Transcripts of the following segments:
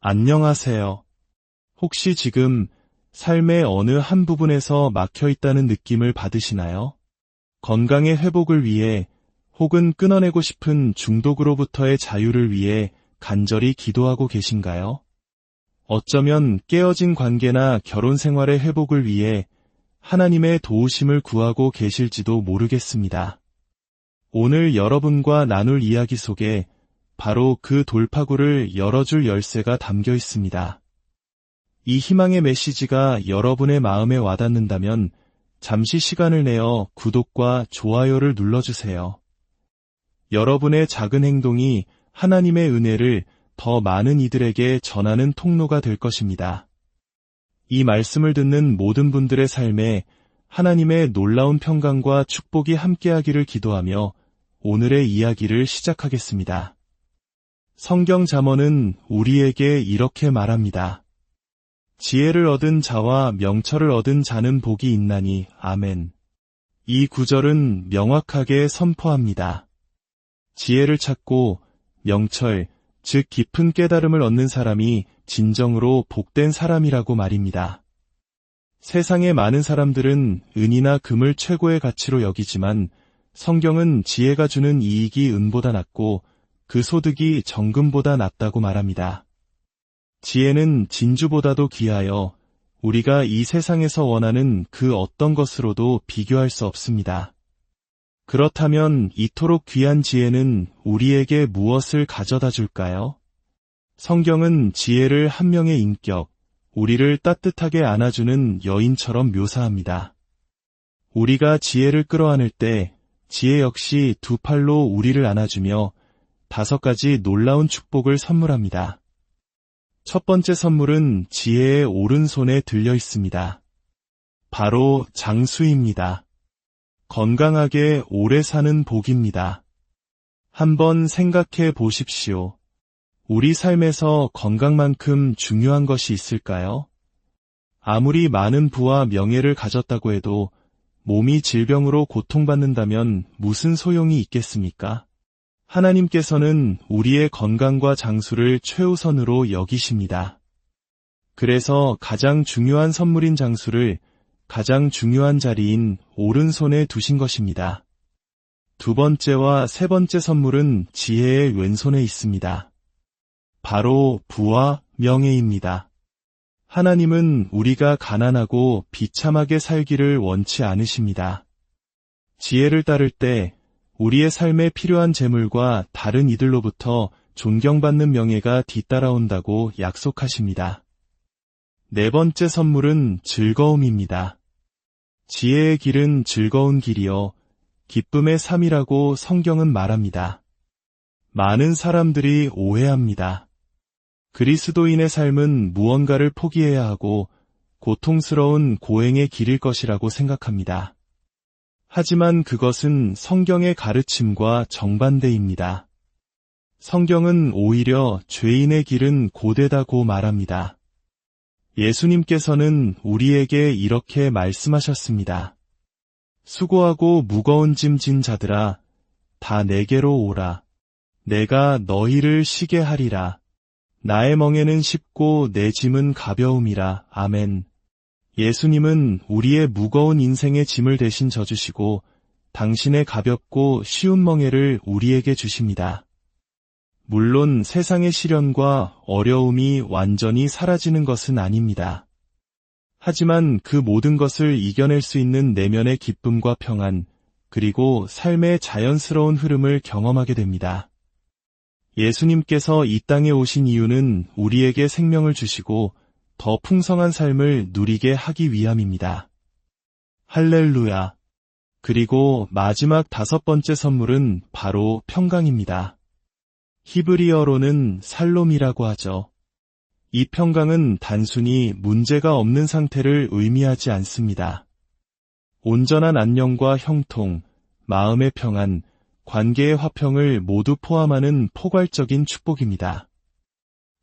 안녕하세요. 혹시 지금 삶의 어느 한 부분에서 막혀 있다는 느낌을 받으시나요? 건강의 회복을 위해 혹은 끊어내고 싶은 중독으로부터의 자유를 위해 간절히 기도하고 계신가요? 어쩌면 깨어진 관계나 결혼 생활의 회복을 위해 하나님의 도우심을 구하고 계실지도 모르겠습니다. 오늘 여러분과 나눌 이야기 속에 바로 그 돌파구를 열어줄 열쇠가 담겨 있습니다. 이 희망의 메시지가 여러분의 마음에 와닿는다면 잠시 시간을 내어 구독과 좋아요를 눌러주세요. 여러분의 작은 행동이 하나님의 은혜를 더 많은 이들에게 전하는 통로가 될 것입니다. 이 말씀을 듣는 모든 분들의 삶에 하나님의 놀라운 평강과 축복이 함께하기를 기도하며 오늘의 이야기를 시작하겠습니다. 성경 잠언은 우리에게 이렇게 말합니다. 지혜를 얻은 자와 명철을 얻은 자는 복이 있나니. 아멘. 이 구절은 명확하게 선포합니다. 지혜를 찾고 명철, 즉 깊은 깨달음을 얻는 사람이 진정으로 복된 사람이라고 말입니다. 세상의 많은 사람들은 은이나 금을 최고의 가치로 여기지만 성경은 지혜가 주는 이익이 은보다 낮고 그 소득이 정금보다 낮다고 말합니다. 지혜는 진주보다도 귀하여 우리가 이 세상에서 원하는 그 어떤 것으로도 비교할 수 없습니다. 그렇다면 이토록 귀한 지혜는 우리에게 무엇을 가져다 줄까요? 성경은 지혜를 한 명의 인격, 우리를 따뜻하게 안아주는 여인처럼 묘사합니다. 우리가 지혜를 끌어안을 때 지혜 역시 두 팔로 우리를 안아주며 5가지 놀라운 축복을 선물합니다. 첫 번째 선물은 지혜의 오른손에 들려 있습니다. 바로 장수입니다. 건강하게 오래 사는 복입니다. 한번 생각해 보십시오. 우리 삶에서 건강만큼 중요한 것이 있을까요? 아무리 많은 부와 명예를 가졌다고 해도 몸이 질병으로 고통받는다면 무슨 소용이 있겠습니까? 하나님께서는 우리의 건강과 장수를 최우선으로 여기십니다. 그래서 가장 중요한 선물인 장수를 가장 중요한 자리인 오른손에 두신 것입니다. 두 번째와 세 번째 선물은 지혜의 왼손에 있습니다. 바로 부와 명예입니다. 하나님은 우리가 가난하고 비참하게 살기를 원치 않으십니다. 지혜를 따를 때 우리의 삶에 필요한 재물과 다른 이들로부터 존경받는 명예가 뒤따라온다고 약속하십니다. 네 번째 선물은 즐거움입니다. 지혜의 길은 즐거운 길이요 기쁨의 삶이라고 성경은 말합니다. 많은 사람들이 오해합니다. 그리스도인의 삶은 무언가를 포기해야 하고 고통스러운 고행의 길일 것이라고 생각합니다. 하지만 그것은 성경의 가르침과 정반대입니다. 성경은 오히려 죄인의 길은 고되다고 말합니다. 예수님께서는 우리에게 이렇게 말씀하셨습니다. 수고하고 무거운 짐 진 자들아, 다 내게로 오라. 내가 너희를 쉬게 하리라. 나의 멍에는 쉽고 내 짐은 가벼움이라. 아멘. 예수님은 우리의 무거운 인생의 짐을 대신 져주시고 당신의 가볍고 쉬운 멍에를 우리에게 주십니다. 물론 세상의 시련과 어려움이 완전히 사라지는 것은 아닙니다. 하지만 그 모든 것을 이겨낼 수 있는 내면의 기쁨과 평안, 그리고 삶의 자연스러운 흐름을 경험하게 됩니다. 예수님께서 이 땅에 오신 이유는 우리에게 생명을 주시고 더 풍성한 삶을 누리게 하기 위함입니다. 할렐루야. 그리고 마지막 5번째 선물은 바로 평강입니다. 히브리어로는 살롬이라고 하죠. 이 평강은 단순히 문제가 없는 상태를 의미하지 않습니다. 온전한 안녕과 형통, 마음의 평안, 관계의 화평을 모두 포함하는 포괄적인 축복입니다.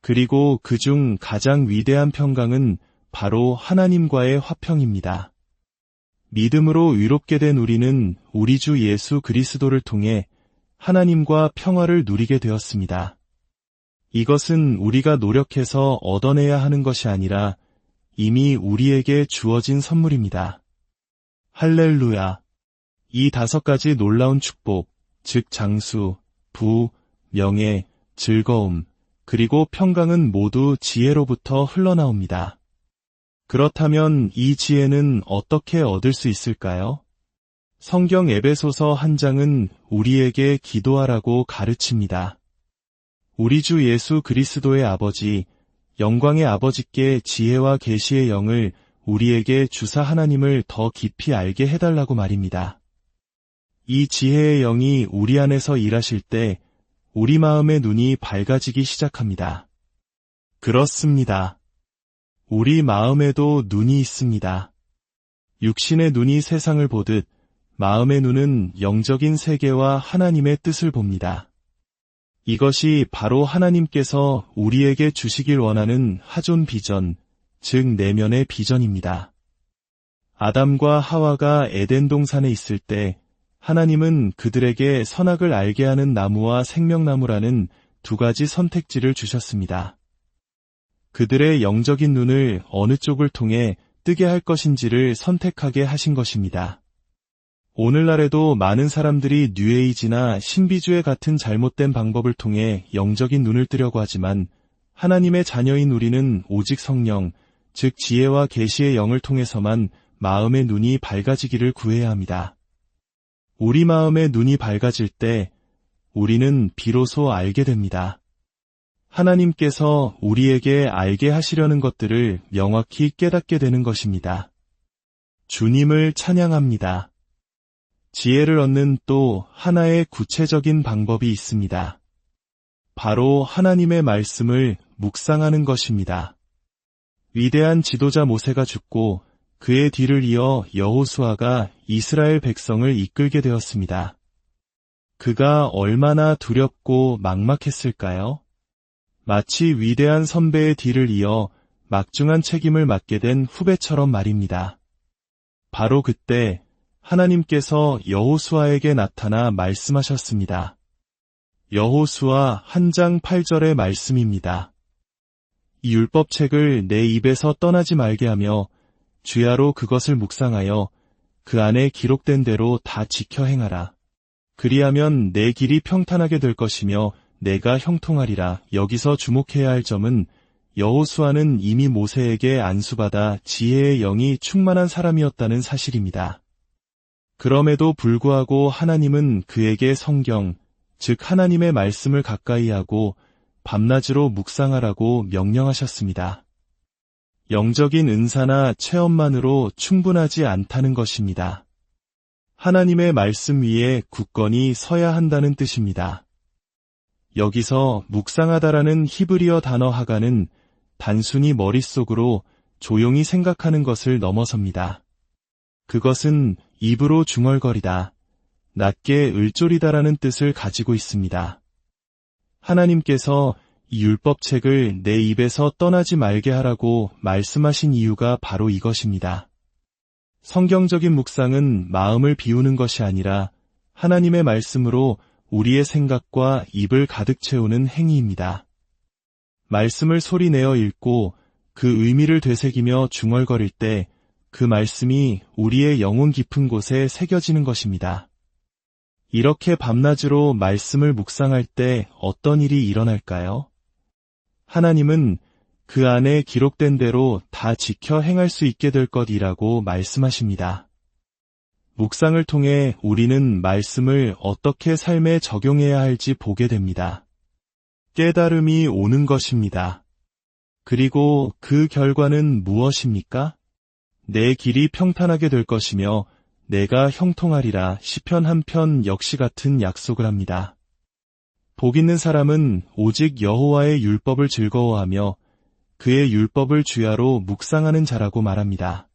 그리고 그중 가장 위대한 평강은 바로 하나님과의 화평입니다. 믿음으로 의롭게 된 우리는 우리 주 예수 그리스도를 통해 하나님과 평화를 누리게 되었습니다. 이것은 우리가 노력해서 얻어내야 하는 것이 아니라 이미 우리에게 주어진 선물입니다. 할렐루야. 이 5가지 놀라운 축복, 즉 장수, 부, 명예, 즐거움, 그리고 평강은 모두 지혜로부터 흘러나옵니다. 그렇다면 이 지혜는 어떻게 얻을 수 있을까요? 성경 에베소서 1장은 우리에게 기도하라고 가르칩니다. 우리 주 예수 그리스도의 아버지, 영광의 아버지께 지혜와 계시의 영을 우리에게 주사 하나님을 더 깊이 알게 해달라고 말입니다. 이 지혜의 영이 우리 안에서 일하실 때 우리 마음의 눈이 밝아지기 시작합니다. 그렇습니다. 우리 마음에도 눈이 있습니다. 육신의 눈이 세상을 보듯 마음의 눈은 영적인 세계와 하나님의 뜻을 봅니다. 이것이 바로 하나님께서 우리에게 주시길 원하는 하존 비전, 즉 내면의 비전입니다. 아담과 하와가 에덴 동산에 있을 때 하나님은 그들에게 선악을 알게 하는 나무와 생명나무라는 2가지 선택지를 주셨습니다. 그들의 영적인 눈을 어느 쪽을 통해 뜨게 할 것인지를 선택하게 하신 것입니다. 오늘날에도 많은 사람들이 뉴에이지나 신비주의 같은 잘못된 방법을 통해 영적인 눈을 뜨려고 하지만 하나님의 자녀인 우리는 오직 성령, 즉 지혜와 계시의 영을 통해서만 마음의 눈이 밝아지기를 구해야 합니다. 우리 마음의 눈이 밝아질 때 우리는 비로소 알게 됩니다. 하나님께서 우리에게 알게 하시려는 것들을 명확히 깨닫게 되는 것입니다. 주님을 찬양합니다. 지혜를 얻는 또 하나의 구체적인 방법이 있습니다. 바로 하나님의 말씀을 묵상하는 것입니다. 위대한 지도자 모세가 죽고 그의 뒤를 이어 여호수아가 이스라엘 백성을 이끌게 되었습니다. 그가 얼마나 두렵고 막막했을까요? 마치 위대한 선배의 뒤를 이어 막중한 책임을 맡게 된 후배처럼 말입니다. 바로 그때 하나님께서 여호수아에게 나타나 말씀하셨습니다. 여호수아 1장 8절의 말씀입니다. 이 율법책을 내 입에서 떠나지 말게 하며 주야로 그것을 묵상하여 그 안에 기록된 대로 다 지켜 행하라. 그리하면 내 길이 평탄하게 될 것이며 내가 형통하리라. 여기서 주목해야 할 점은 여호수아는 이미 모세에게 안수받아 지혜의 영이 충만한 사람이었다는 사실입니다. 그럼에도 불구하고 하나님은 그에게 성경, 즉 하나님의 말씀을 가까이 하고 밤낮으로 묵상하라고 명령하셨습니다. 영적인 은사나 체험만으로 충분하지 않다는 것입니다. 하나님의 말씀 위에 굳건히 서야 한다는 뜻입니다. 여기서 묵상하다라는 히브리어 단어 하가는 단순히 머릿속으로 조용히 생각하는 것을 넘어섭니다. 그것은 입으로 중얼거리다, 낮게 을조리다라는 뜻을 가지고 있습니다. 하나님께서 이 율법책을 내 입에서 떠나지 말게 하라고 말씀하신 이유가 바로 이것입니다. 성경적인 묵상은 마음을 비우는 것이 아니라 하나님의 말씀으로 우리의 생각과 입을 가득 채우는 행위입니다. 말씀을 소리내어 읽고 그 의미를 되새기며 중얼거릴 때 그 말씀이 우리의 영혼 깊은 곳에 새겨지는 것입니다. 이렇게 밤낮으로 말씀을 묵상할 때 어떤 일이 일어날까요? 하나님은 그 안에 기록된 대로 다 지켜 행할 수 있게 될 것이라고 말씀하십니다. 묵상을 통해 우리는 말씀을 어떻게 삶에 적용해야 할지 보게 됩니다. 깨달음이 오는 것입니다. 그리고 그 결과는 무엇입니까? 내 길이 평탄하게 될 것이며 내가 형통하리라. 시편 1편 역시 같은 약속을 합니다. 복 있는 사람은 오직 여호와의 율법을 즐거워하며 그의 율법을 주야로 묵상하는 자라고 말합니다.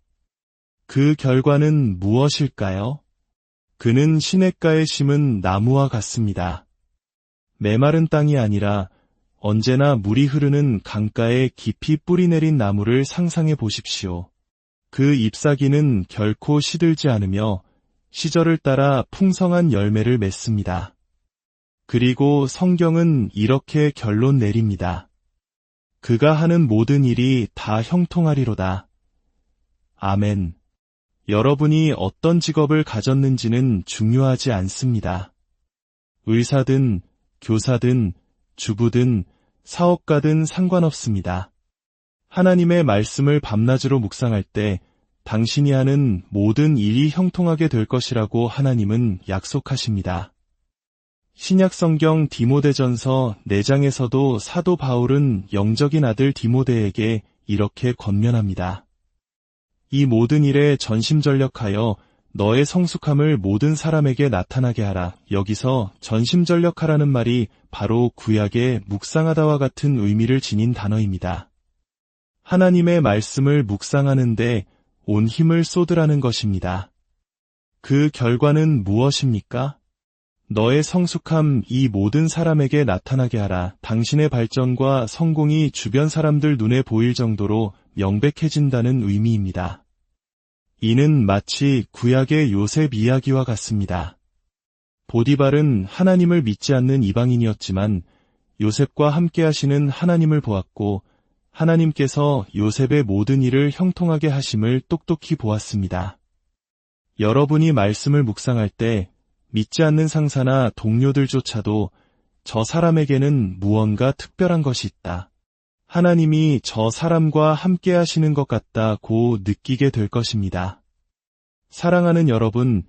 그 결과는 무엇일까요? 그는 시냇가에 심은 나무와 같습니다. 메마른 땅이 아니라 언제나 물이 흐르는 강가에 깊이 뿌리 내린 나무를 상상해 보십시오. 그 잎사귀는 결코 시들지 않으며 시절을 따라 풍성한 열매를 맺습니다. 그리고 성경은 이렇게 결론 내립니다. 그가 하는 모든 일이 다 형통하리로다. 아멘. 여러분이 어떤 직업을 가졌는지는 중요하지 않습니다. 의사든, 교사든, 주부든, 사업가든 상관없습니다. 하나님의 말씀을 밤낮으로 묵상할 때 당신이 하는 모든 일이 형통하게 될 것이라고 하나님은 약속하십니다. 신약성경 디모데전서 4장에서도 사도 바울은 영적인 아들 디모데에게 이렇게 권면합니다. 이 모든 일에 전심전력하여 너의 성숙함을 모든 사람에게 나타나게 하라. 여기서 전심전력하라는 말이 바로 구약의 묵상하다와 같은 의미를 지닌 단어입니다. 하나님의 말씀을 묵상하는데 온 힘을 쏟으라는 것입니다. 그 결과는 무엇입니까? 너의 성숙함 이 모든 사람에게 나타나게 하라. 당신의 발전과 성공이 주변 사람들 눈에 보일 정도로 명백해진다는 의미입니다. 이는 마치 구약의 요셉 이야기와 같습니다. 보디발은 하나님을 믿지 않는 이방인이었지만 요셉과 함께 하시는 하나님을 보았고 하나님께서 요셉의 모든 일을 형통하게 하심을 똑똑히 보았습니다. 여러분이 말씀을 묵상할 때 믿지 않는 상사나 동료들조차도 저 사람에게는 무언가 특별한 것이 있다. 하나님이 저 사람과 함께 하시는 것 같다고 느끼게 될 것입니다. 사랑하는 여러분,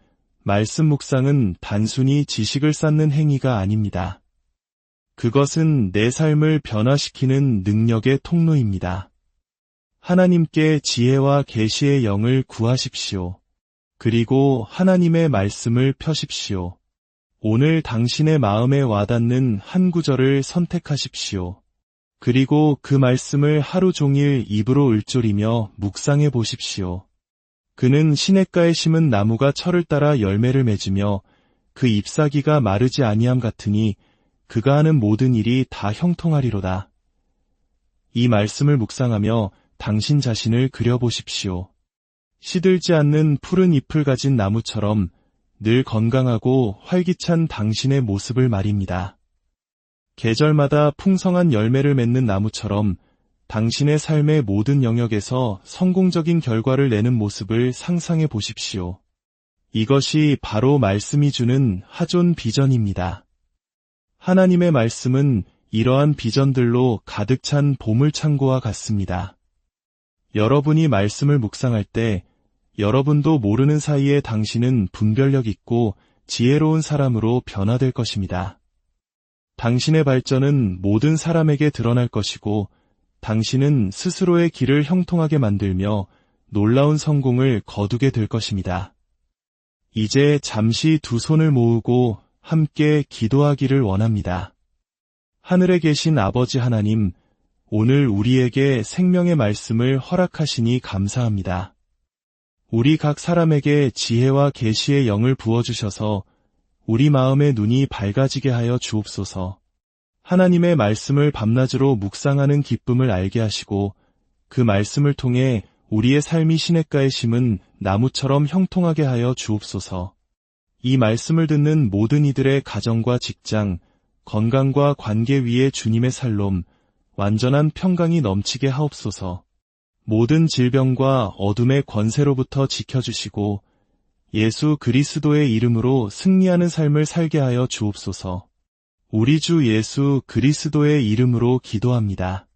말씀 묵상은 단순히 지식을 쌓는 행위가 아닙니다. 그것은 내 삶을 변화시키는 능력의 통로입니다. 하나님께 지혜와 계시의 영을 구하십시오. 그리고 하나님의 말씀을 펴십시오. 오늘 당신의 마음에 와닿는 한 구절을 선택하십시오. 그리고 그 말씀을 하루 종일 입으로 읊조리며 묵상해 보십시오. 그는 시냇가에 심은 나무가 철을 따라 열매를 맺으며 그 잎사귀가 마르지 아니함 같으니 그가 하는 모든 일이 다 형통하리로다. 이 말씀을 묵상하며 당신 자신을 그려보십시오. 시들지 않는 푸른 잎을 가진 나무처럼 늘 건강하고 활기찬 당신의 모습을 말입니다. 계절마다 풍성한 열매를 맺는 나무처럼 당신의 삶의 모든 영역에서 성공적인 결과를 내는 모습을 상상해 보십시오. 이것이 바로 말씀이 주는 하존 비전입니다. 하나님의 말씀은 이러한 비전들로 가득 찬 보물창고와 같습니다. 여러분이 말씀을 묵상할 때 여러분도 모르는 사이에 당신은 분별력 있고 지혜로운 사람으로 변화될 것입니다. 당신의 발전은 모든 사람에게 드러날 것이고 당신은 스스로의 길을 형통하게 만들며 놀라운 성공을 거두게 될 것입니다. 이제 잠시 두 손을 모으고 함께 기도하기를 원합니다. 하늘에 계신 아버지 하나님, 오늘 우리에게 생명의 말씀을 허락하시니 감사합니다. 우리 각 사람에게 지혜와 계시의 영을 부어주셔서 우리 마음의 눈이 밝아지게 하여 주옵소서. 하나님의 말씀을 밤낮으로 묵상하는 기쁨을 알게 하시고 그 말씀을 통해 우리의 삶이 시냇가에 심은 나무처럼 형통하게 하여 주옵소서. 이 말씀을 듣는 모든 이들의 가정과 직장, 건강과 관계 위에 주님의 살롬, 완전한 평강이 넘치게 하옵소서. 모든 질병과 어둠의 권세로부터 지켜주시고 예수 그리스도의 이름으로 승리하는 삶을 살게 하여 주옵소서. 우리 주 예수 그리스도의 이름으로 기도합니다.